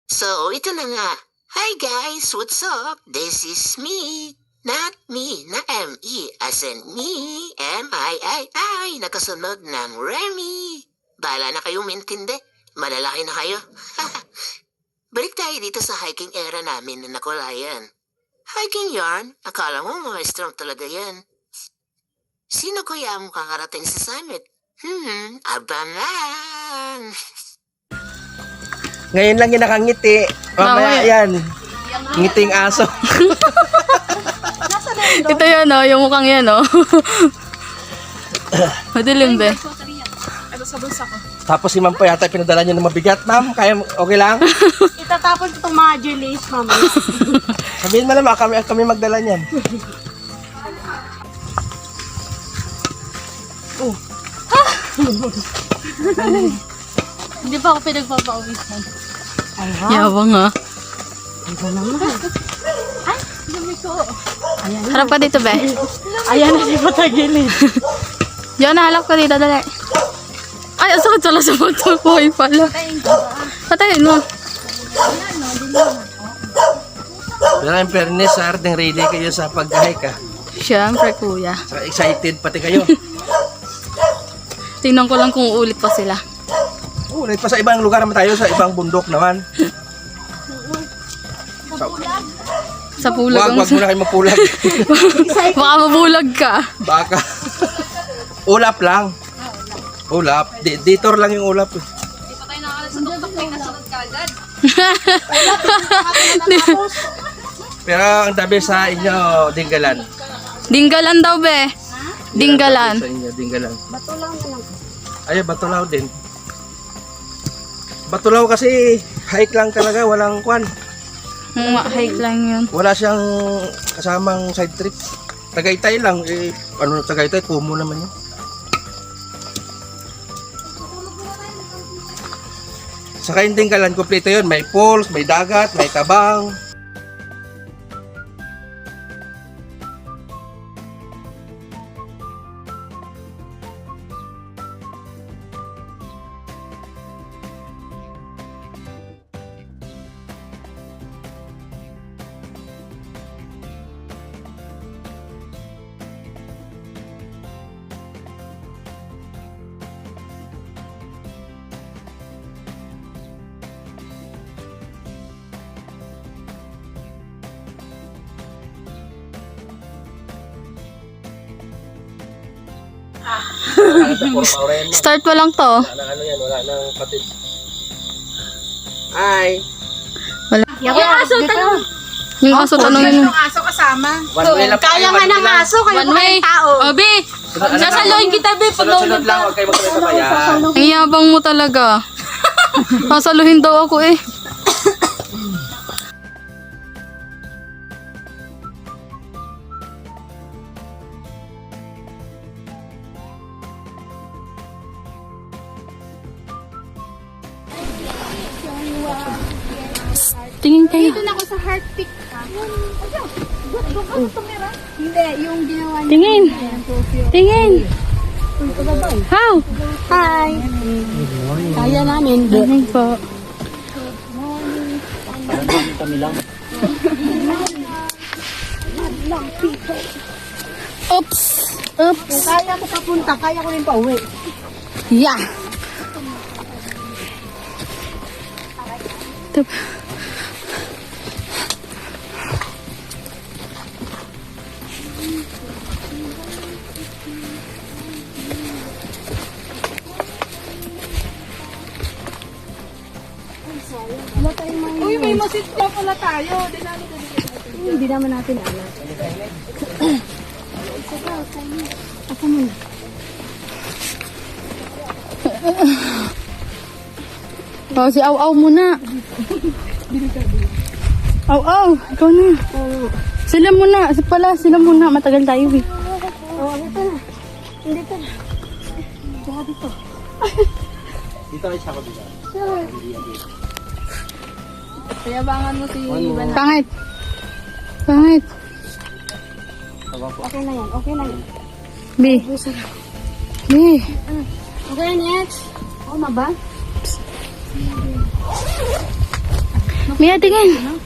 So, ito na nga. Hi guys, what's up? This is me. Not me, na M-E, as in me, M-I-I-I, nakasunod ng Remy. Bahala na kayong mintindi. Malalaki na kayo. Balik tayo dito sa hiking era namin na nakulayan. Hiking yarn? Akala mo maestro talaga yan. Sino kaya ang kakarating sa summit? Abangan! Ngayon lang yung nakangiti. Mamaya yan. Ngiting aso. Ito yan o, yung mukhang yan o. Madilim be. Ito sa bulsa ko. Tapos si ma'am po yata pinadala niya ng mabigat. Ma'am, kaya okay lang? Itatapon ko itong mga jellies, mama. Sabihin mo naman, kami magdala niyan. Hindi pa ako pinagpapauwisan. Yabang ha. Harap ka dito be. Ayan na si Patagilid. Diyan, nahalap ka dito, dali. Ay, ang sakit pala sa mata. Buhay pala. Patayin mo. Pero in fairness, harding ready kayo sa pag-hike ha. Siyempre, kuya. Saka excited pati kayo. Tingnan ko lang kung uulit pa sila. Ulit pa sa ibang lugar naman tayo, sa ibang bundok naman. Sa pulag. Wag muna kayo mapulag. Baka mabulag ka. Baka. Ulap lang. Ulap. Detour lang yung ulap. Pero ang tabi sa inyo, Dinggalan. Dinggalan daw be. Dinggalan. Sa inyo, Dinggalan. Ay, Batulaw din. Batulaw kasi hike lang talaga, walang kwan. Hike lang yun. Wala siyang kasamang side trip. Tagaytay lang, Tagaytay, Kumu naman yun. Saka yung Dinggalan, kompleto yun. May falls, may dagat, may tabang. Start pa lang to. Ano yan, wala nang patid. Ay, Wala. Yung aso, tanong. Yung aso tanongin mo. Yung aso kasama. one way lang. Kaya nga ng aso, kayo One way. tao. Obi, sasaluhin kita be. Pag Sunod-sunod lang, huwag kayo magkasabayan. ang yabang mo talaga. Sasaluhin daw ako eh. Tingin kayo. Dito na ako sa heart pick. Hindi, yung ginawa niya. Tingin. Tingin. How? Hi. Kaya namin. Tingin po. Oops. Oops. Kaya ko papunta, kaya ko rin pa uwi. Yeah. Tup. Uy, may masit pa pala tayo. Hindi naman natin alam. Ako muna. Oh, si Aw-Aw muna. Aw-Aw, ikaw na. Sila muna. Sila muna. Matagal tayo eh. Oo, ito na. Hindi ka na. Saka dito. Dito kayo siya ko dito. Payabangan mo si Ivan. Pangit. Pangit. Okay na yan, okay na yan. B. B. Okay, next. Oh, maba? Mia, tingin.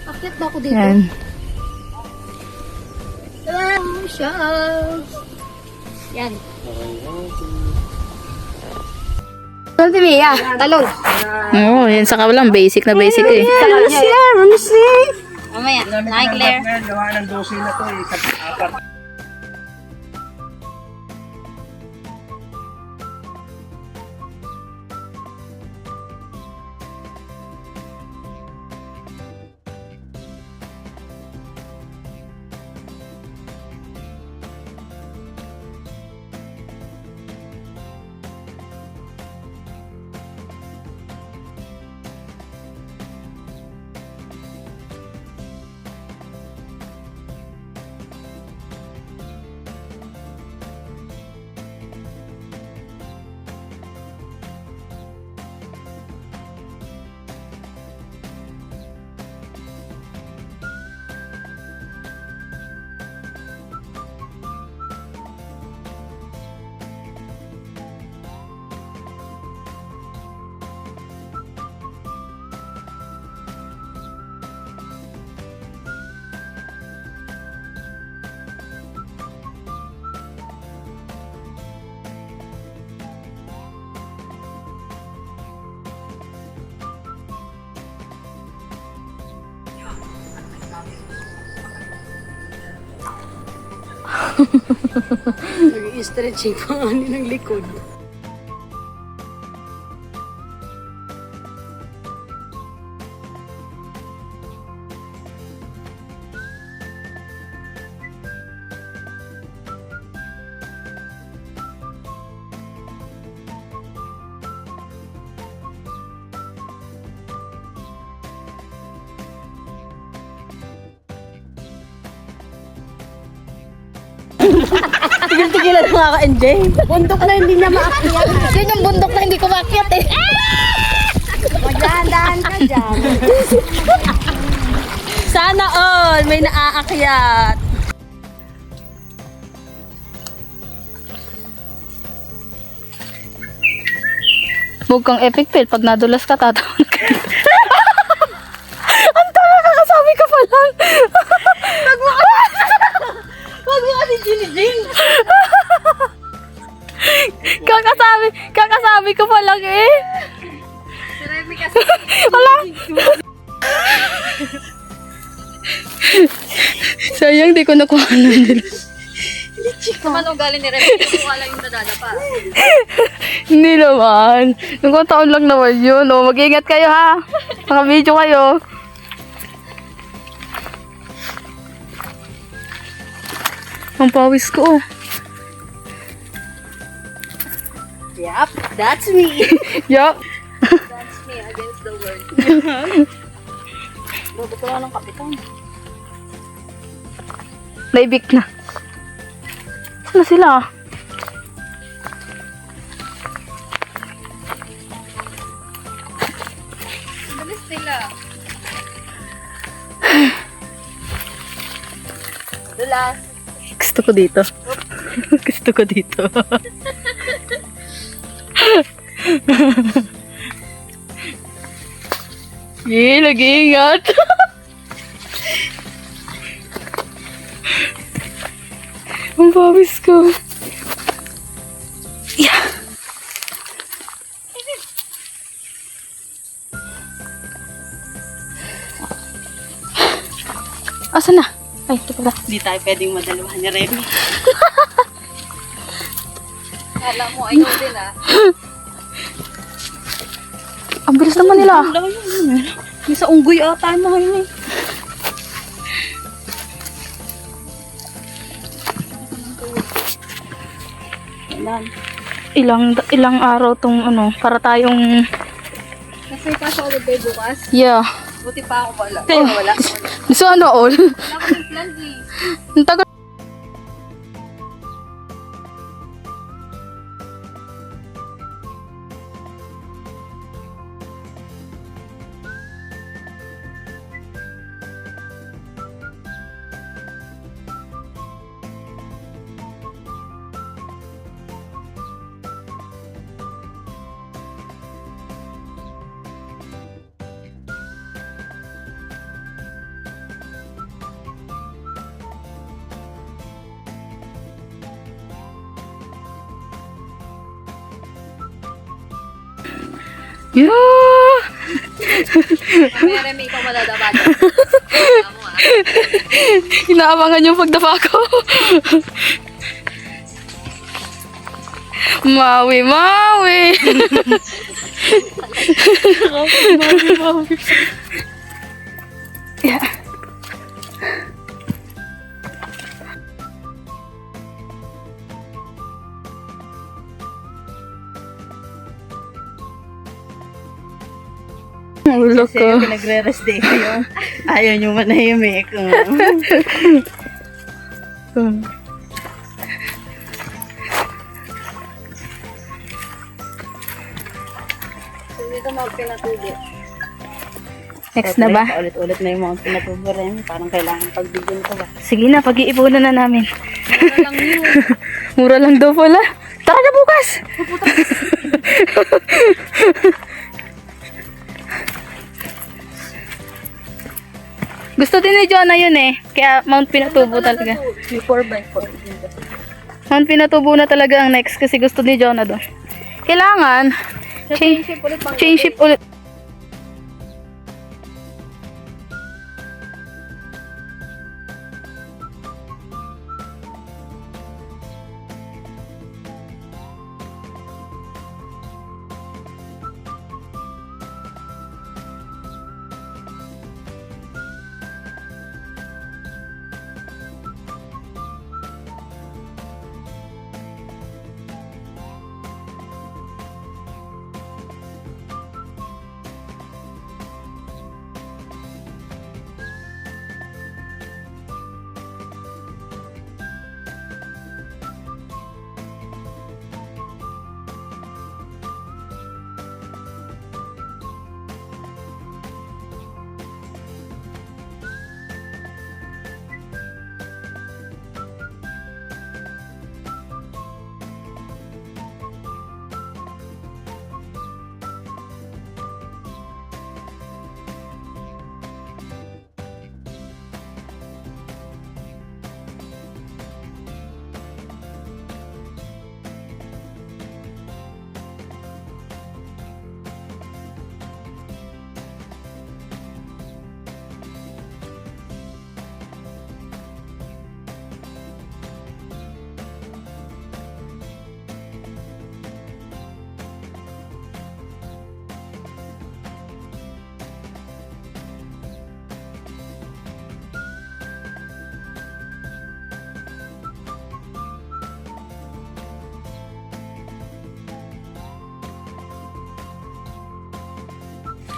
Akit ba ako dito? Yan. Hello, show! Yan. Ano si Mia? Talon. Oo, yan sa kawalang basic na basic eh. Mamaya, Claire. Gawa ng 12 na to eh. Apat. Nag-i-stretching pa nga ng likod. Tigil-tigilan mga ka-NJ. Bundok na hindi na maakyat. Yun yung bundok na hindi ko makyat eh. Magdahan-dahan ka dyan. Sana all may naaakyat. Huwag kang epic fail. Pag nadulas ka, tatawan ka. Ang tama, kakasabi ka pa lang. Huwag mo kasi giniging. Kakasabi ko pa lang eh. Si Remy kasi. Wala. Sayang, di ko nakuha na nila. Kumano galing ni Remy? Kung lang yung dadada pa. Hindi naman. Nung taon lang naman yun. O, mag-ingat kayo ha. Naka-video kayo. Ang pawis ko oh. Yup, that's me. Yup. That's me against the world. Robot ko lang ng kapitan. Naibik na. Saan na sila? Bilis nila. Dulas. Gusto ko dito. Gusto ko dito. Yee, nag-iingat. Ang pawis ko. Yeah. Asan na? Ay, ito pala. Hindi tayo pwedeng madaluhan ni Remy. Kala mo, ayaw din ah. Ang bilis naman nila. May sa unggoy ata na yun eh. Ilang araw tong ano, para tayong Kasi pasok ako day bukas. yeah. Buti pa ako wala. Kaya wala. So ano all? Wala ko ng plans eh. Ang tagal. Yeah! May Remy, ikaw madadaba. Inaabangan yung pagdapa ko. Mawi, mawi. Mawi, mawi. Yeah. Ulo ko. Kasi pinagre-rest day kayo. Ayaw nyo manahimik. Dito mga pinatubo. Next na ba? Ulit-ulit na yung mga pinatubo rin. Parang kailangan pagbigyan ko ba? Sige na, pag-iipunan na namin. Mura lang yun. Mura lang daw pala. Tara na bukas! Gusto din ni Jonah yun eh. Kaya Mount Pinatubo talaga. 4x4. Mount Pinatubo na talaga ang next kasi gusto ni Jonah doon. Kailangan change ship ulit.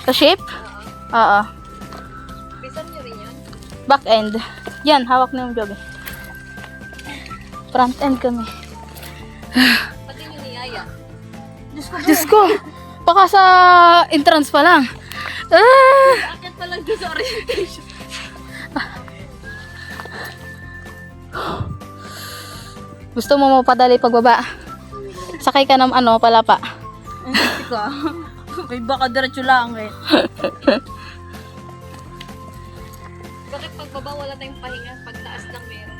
Sa ship? Oo. Bisan nyo rin yun. Back end. Yan, hawak na yung job eh. Front end kami. Pati nyo niyaya. Diyos ko! Baka sa entrance pa lang. Akit pa lang doon sa orientation. Gusto mo mapadali pagbaba? Sakay ka ng palapa. Hindi ka. May baka diretso lang eh. Bakit pagbaba wala tayong pahinga? Pag taas lang meron.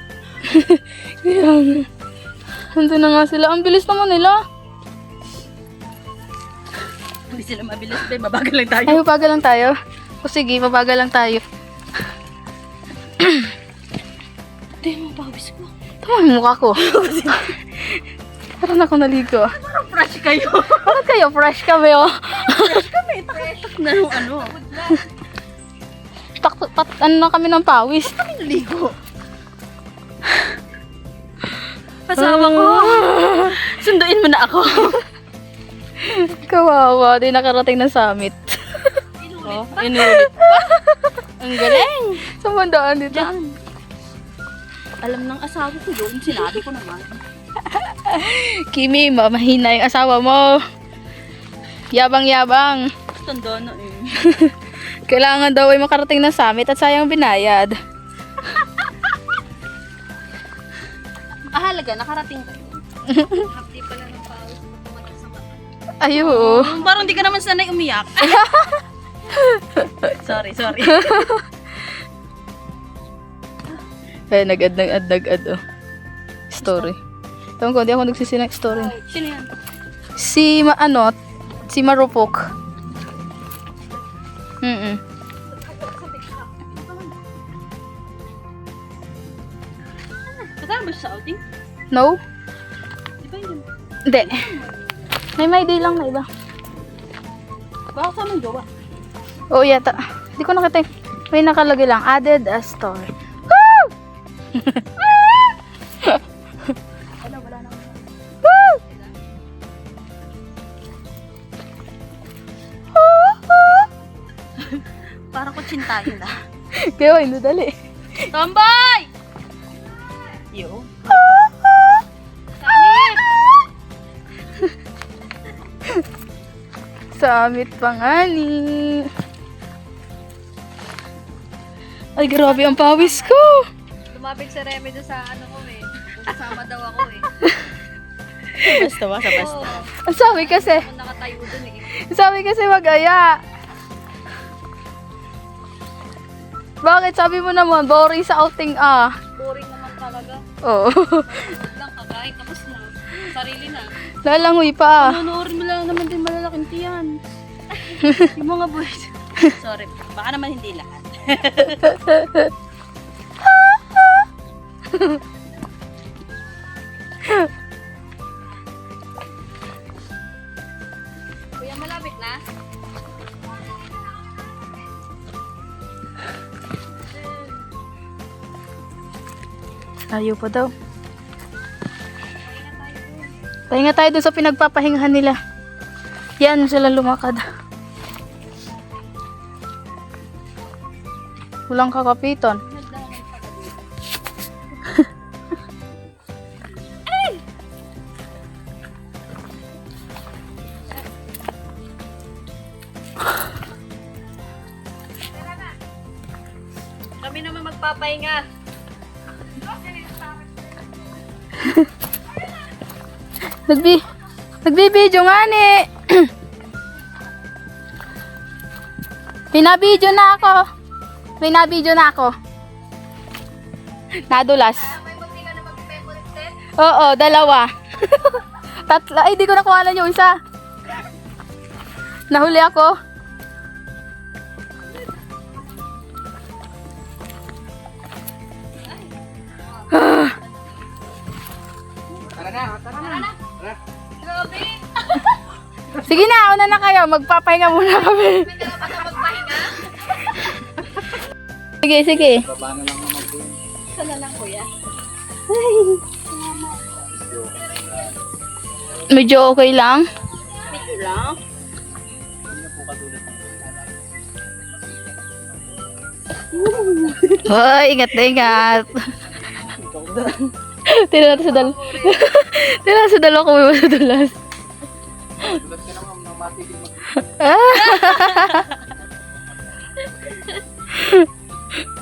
Yan. Nandun na nga sila. Ang bilis naman nila. Hindi sila mabilis ba? Mabagal lang tayo. Ay, mabagal lang tayo. O sige, mabagal lang tayo. Hindi mo pawis ko. Tama yung mukha ko. Parang ako naligo. Parang fresh kayo. Bakit kayo? Fresh kami oh. Fresh kami. Tak na yung ano. Ano na kami ng pawis. Kami naligo. Kasama ko. Sunduin mo na ako. Kawawa, di nakarating ng summit. Oh, inulit pa. Ang galing. Sa mandaan dito. Diyan. Alam ng asawa ko yun. Sinabi ko naman. Kimi, mahina yung asawa mo. Yabang-yabang. Tanda na eh. Kailangan daw ay makarating ng summit at sayang binayad. Ahalaga, nakarating kayo. Hapdi pala ng pawis. Tumatak sa mata. Ayo. Parang di ka naman sanay umiyak. sorry. Ay, nag-ad oh. Story. Tawag ko, di ako nagsisinag story. Sino yan? Si Marupok. Mm-mm. Kasama ba siya sa outing? No? Di ba yun? Hindi. May day lang na iba. Baka kasama yung jowa. Oo, yata. Hindi ko nakita. May nakalagay lang. Added a store. Woo! Wala na. Woo! Para ko tsintahin na. Kaya hindi dali. Tambay! Yo. Samit pa nga ni. Ay, grabe ang pawis ko. Lumapit si Remy doon sa ano ko eh. Kasama daw ako eh. Basta ba? Sa basta. Ang sabi kasi, Ako nakatayo doon eh. sabi kasi mag-aya. Bakit? Sabi mo naman, boring sa outing ah. Boring naman talaga. Oo. Huwag lang kakain tapos na. Sarili na. Lalangoy pa. Panonoorin mo lang naman din malalaking tiyan. Yung mga boys. Sorry. Baka naman hindi lahat. Kuya, malapit na. Ayaw pa daw. Pahinga tayo dun sa pinagpapahingahan nila. Yan, sila lumakad. Walang kakapiton. Kami naman magpapahinga. Nagbibideo nga ni. Pinabideo na ako. May nabideo na ako. Nadulas. May buti ka na mag-favorite set. Oo, dalawa. Tatlo. Ay, di ko nakuha yung isa. Nahuli ako. Tara na. Grabe. Sige na, una na kayo. Magpapahinga muna kami. May dala pa na magpahinga. Sige, sige. Baba na lang naman po. Sana lang kuya. Medyo okay lang. Medyo lang. Hoy, ingat na ingat. Tira natin sa dal. Tira natin sa dalawa kung may masadulas. Tulad ka naman, nang matigil mag-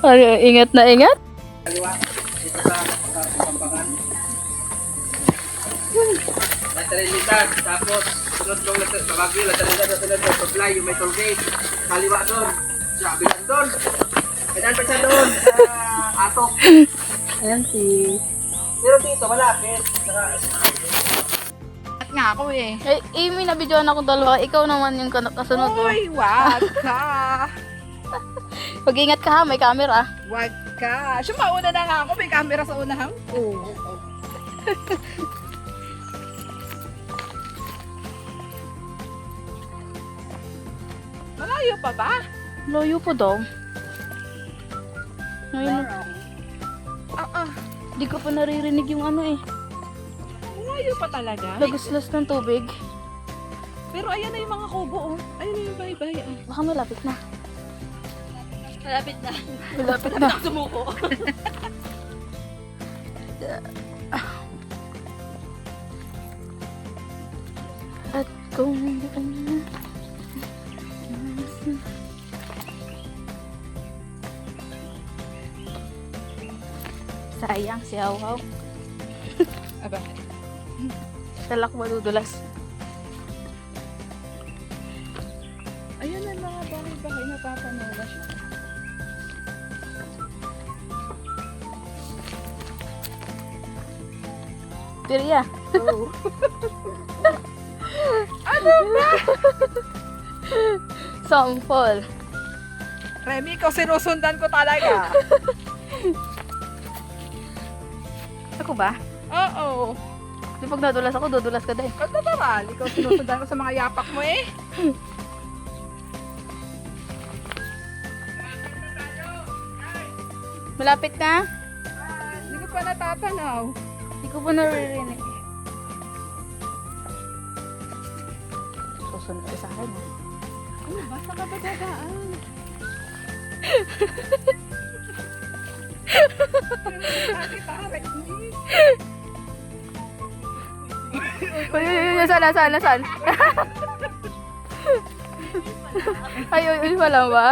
Ay, ingat na ingat. Kaliwa, dito sa pampangan. Lateralitan, tapos sunod mong babagyo, lateralitan, sunod mong supply, yung may toll gate. Kaliwa doon, sabi lang doon. Kailan pa siya doon, sa atok. Ayan si... Pero dito, malapit. At nga ako eh. Eh, may nabidyoan ako dalawa. Ikaw naman yung kasunod. Uy, wag ka. Pag-ingat ka ha, may camera. Wag ka. Siya mauna na nga ako. May camera sa unahan ko. Malayo pa ba? Loyo po daw. Ngayon, di ko pa naririnig yung ano eh. Malayo pa talaga. Lagaslas ng tubig. Pero ayan na yung mga kubo. Oh. Ayun na yung bye-bye. Ah. Baka malapit na. Malapit na. Malapit na. Sumuko. At kung ano... Sayang si Hawhaw. Aba. Talak madudulas. Ayun na yung mga bahay-bahay. Napapanaw na siya. Pirya. Oh. Sample. Remy, ikaw sinusundan ko talaga. Ako ba? Oo. Di pag nadulas ako, dudulas ka din. Pagdadaral, ikaw sinusundan ko sa mga yapak mo eh. Malapit na? Hindi ko pa natatanaw. Hindi ko pa naririnig. Susunod ka sa akin. Ano ba? Saan ka ba dadaan? Uy, saan? Ay, wala ba?